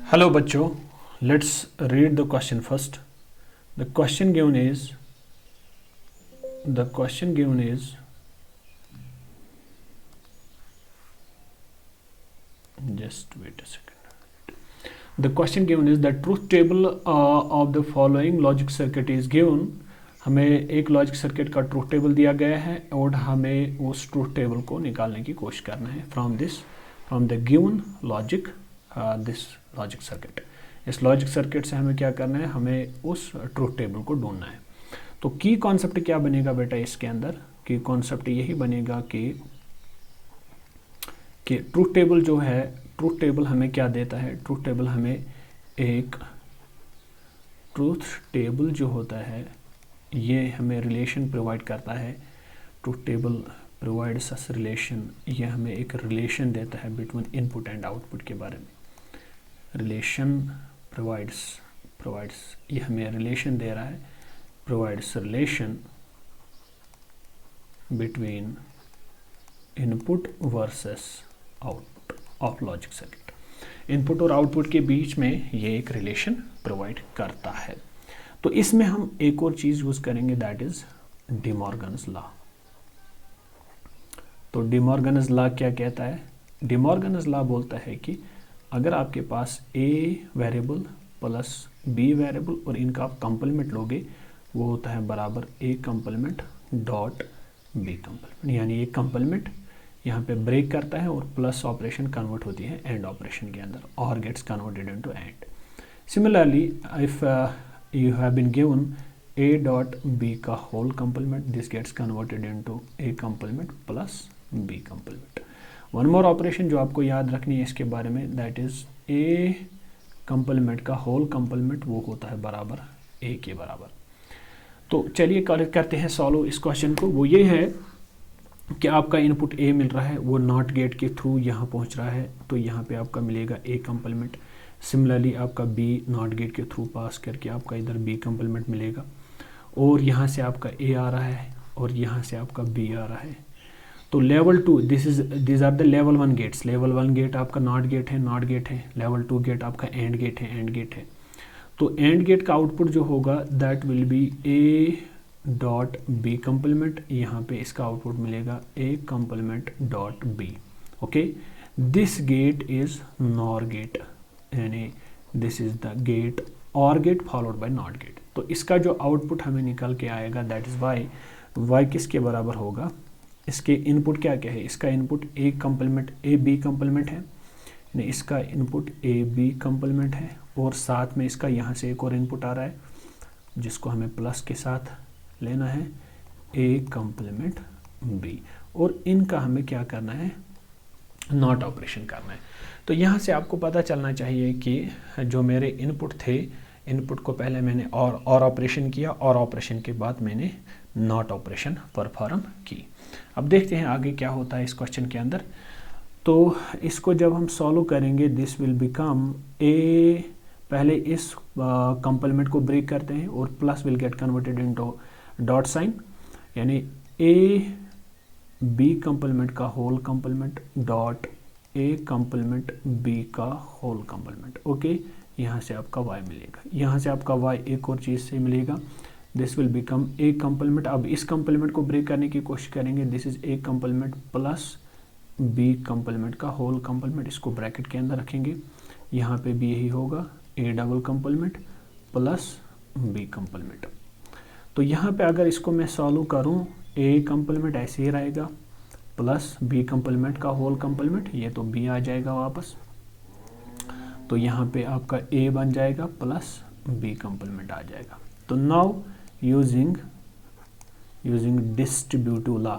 Hello बच्चों, let's read the question first. The question given is just wait a second. The question given is the truth table of the following logic circuit is given. हमें एक logic circuit का truth table दिया गया है और हमें उस truth table को निकालने की कोशिश करना है from the given logic this logic circuit. इस लॉजिक सर्किट से हमें क्या करना है, हमें उस ट्रूथ टेबल को ढूंढना है। तो की कॉन्सेप्ट क्या बनेगा बेटा, इसके अंदर की कॉन्सेप्ट यही बनेगा कि ट्रूथ टेबल जो है, ट्रूथ टेबल हमें क्या देता है, ट्रूथ टेबल हमें एक ट्रूथ टेबल जो होता है ये हमें रिलेशन प्रोवाइड करता है। Truth table provides us relation, ये हमें एक रिलेशन देता है बिटवीन इनपुट एंड आउटपुट के बारे में। रिलेशन प्रोवाइड्स ये हमें रिलेशन दे रहा है, provides relation between input versus output of logic circuit. Input और आउटपुट के बीच में ये एक रिलेशन प्रोवाइड करता है। तो इसमें हम एक और चीज यूज करेंगे, that is D Morgan's law. तो डी मॉर्गन्स लॉ क्या कहता है? डी मॉर्गन्स लॉ बोलता है कि अगर आपके पास A variable plus B variable और इनका आप कंप्लीमेंट लोगे, वो होता है बराबर A complement dot B complement. यानी ये कंप्लीमेंट यहाँ पे ब्रेक करता है और प्लस ऑपरेशन कन्वर्ट होती है एंड ऑपरेशन के अंदर, और gets converted into and. Similarly if you have been given a dot b का whole complement, this gets converted into a complement plus b complement. One more operation जो आपको याद रखनी है इसके बारे में, that is a complement का whole complement वो होता है बराबर a के बराबर। तो चलिए करते हैं सॉल्व इस क्वेश्चन को। वो ये है कि आपका इनपुट a मिल रहा है, वो नॉट गेट के थ्रू यहाँ पहुँच रहा है, तो यहाँ पे आपका मिलेगा a complement। सिमिलरली आपका B नॉट गेट के थ्रू पास करके आपका इधर B कंप्लीमेंट मिलेगा, और यहाँ से आपका A आ रहा है और यहाँ से आपका B आ रहा है। तो level 2 this are the level 1 gates. Level 1 gate आपका नॉट गेट है। लेवल 2 गेट आपका एंड गेट है। तो एंड गेट का आउटपुट जो होगा that will be A dot B complement. यहाँ पे इसका आउटपुट मिलेगा A complement dot B। Okay, this gate is nor gate, यानी this is the gate or gate followed by not gate. तो इसका जो आउटपुट हमें निकल के आएगा दैट इज वाई किसके बराबर होगा? इसके इनपुट क्या है? इसका input A complement A B complement है, नहीं इसका इनपुट ए बी कंप्लीमेंट है, और साथ में इसका यहाँ से एक और इनपुट आ रहा है जिसको हमें प्लस के साथ लेना है, ए कंप्लीमेंट बी, और इनका हमें क्या करना है? नॉट ऑपरेशन करना है। तो यहाँ से आपको पता चलना चाहिए कि जो मेरे इनपुट थे, इनपुट को पहले मैंने और ऑपरेशन किया, और ऑपरेशन के बाद मैंने नॉट ऑपरेशन परफॉर्म की। अब देखते हैं आगे क्या होता है इस क्वेश्चन के अंदर। तो इसको जब हम सॉल्व करेंगे, दिस विल बिकम ए, पहले इस कंप्लीमेंट को ब्रेक करते हैं और plus will get converted into dot sign, यानी ए बी कंप्लीमेंट का whole complement dot A complement B का होल कंप्लीमेंट। ओके, यहाँ से आपका y मिलेगा, यहाँ से आपका y एक और चीज़ से मिलेगा, this will become A complement. अब इस कंप्लीमेंट को ब्रेक करने की कोशिश करेंगे, this is A complement plus B complement का होल कंप्लीमेंट, इसको ब्रैकेट के अंदर रखेंगे, यहाँ पे भी यही होगा, A double complement plus B complement. तो यहाँ पे अगर इसको मैं सॉल्व करूँ, ए कंप्लीमेंट ऐसे ही रहेगा प्लस बी कंप्लीमेंट का होल कंप्लीमेंट, ये तो बी आ जाएगा वापस, तो यहाँ पे आपका ए बन जाएगा प्लस बी कंप्लीमेंट आ जाएगा। तो नाउ यूजिंग डिस्ट्रीब्यूटिव लॉ,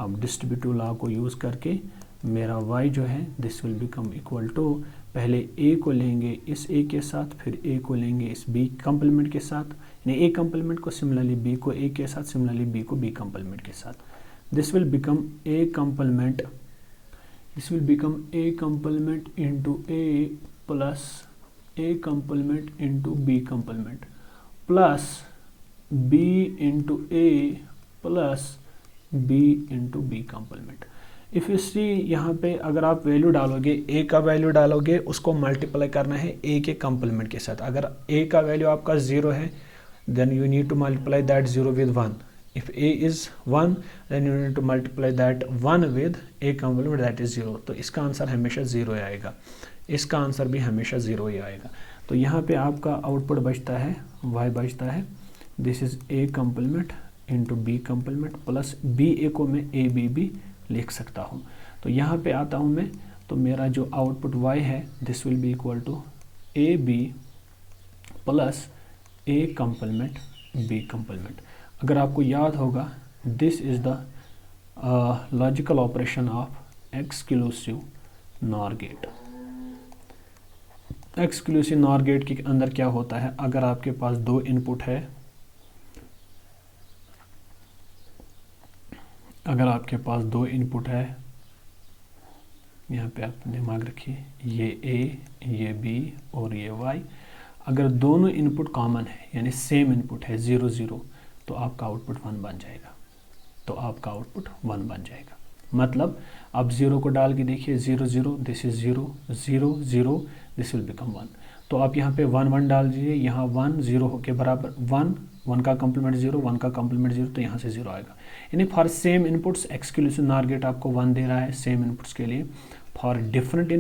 अब डिस्ट्रीब्यूटिव लॉ को यूज़ करके मेरा y जो है this will become equal to, पहले a को लेंगे इस a के साथ, फिर a को लेंगे इस b कंप्लीमेंट के साथ, यानी a कंप्लीमेंट को सिमिलरली b को a के साथ, सिमिलरली b को b कंप्लीमेंट के साथ। This will become a complement into a plus a complement into b complement plus b into a plus b into b complement. If you see यहाँ पे अगर आप वैल्यू डालोगे, ए का वैल्यू डालोगे, उसको मल्टीप्लाई करना है ए के कंप्लीमेंट के साथ। अगर ए का वैल्यू आपका 0 है then you need to multiply that 0 with 1। If A is 1 then you need to multiply that 1 with A complement that is 0। तो इसका आंसर हमेशा 0 ही आएगा, इसका आंसर भी हमेशा 0 ही आएगा। तो यहाँ पे आपका आउटपुट बचता है, y बचता है, this is A complement into B complement plus B A को मैं ए बी भी लिख सकता हूँ। तो यहाँ पे आता हूँ मैं, तो मेरा जो आउटपुट y है this will be equal to A B plus A complement B complement. अगर आपको याद होगा this is the logical operation of exclusive nor gate. Exclusive nor gate के अंदर क्या होता है, अगर आपके पास दो इनपुट है, अगर आपके पास दो इनपुट है, यहाँ पे आप दिमाग रखिए, ये A ये B और ये Y, अगर दोनों इनपुट कॉमन है यानी सेम इनपुट है 0 0, तो आपका आउटपुट 1 बन जाएगा, तो आपका आउटपुट 1 बन जाएगा। मतलब आप 0 को डाल के देखिए, 0 0 this is 0 0 0 this will become 1। तो आप यहाँ पे 1 1 डाल दीजिए, यहाँ 1 0 के बराबर 1 1 का कंप्लीमेंट 0 1 का कंप्लीमेंट 0, तो यहाँ से 0 आएगा। यानी for same inputs exclusive nor gate आपको 1 दे रहा है सेम इनपुट्स के लिए। फॉर डिफरेंट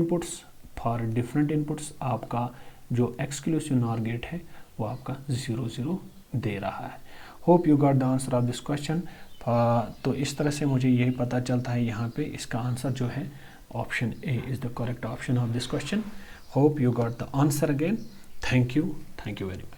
इनपुट्स आपका जो एक्सक्लूसिव नॉर गेट है वो आपका 0 0 दे रहा है। Hope you got the answer of this question. तो इस तरह से मुझे यही पता चलता है यहाँ पे इसका आंसर जो है option A is the correct option of this question. Hope you got the answer again. Thank you very much.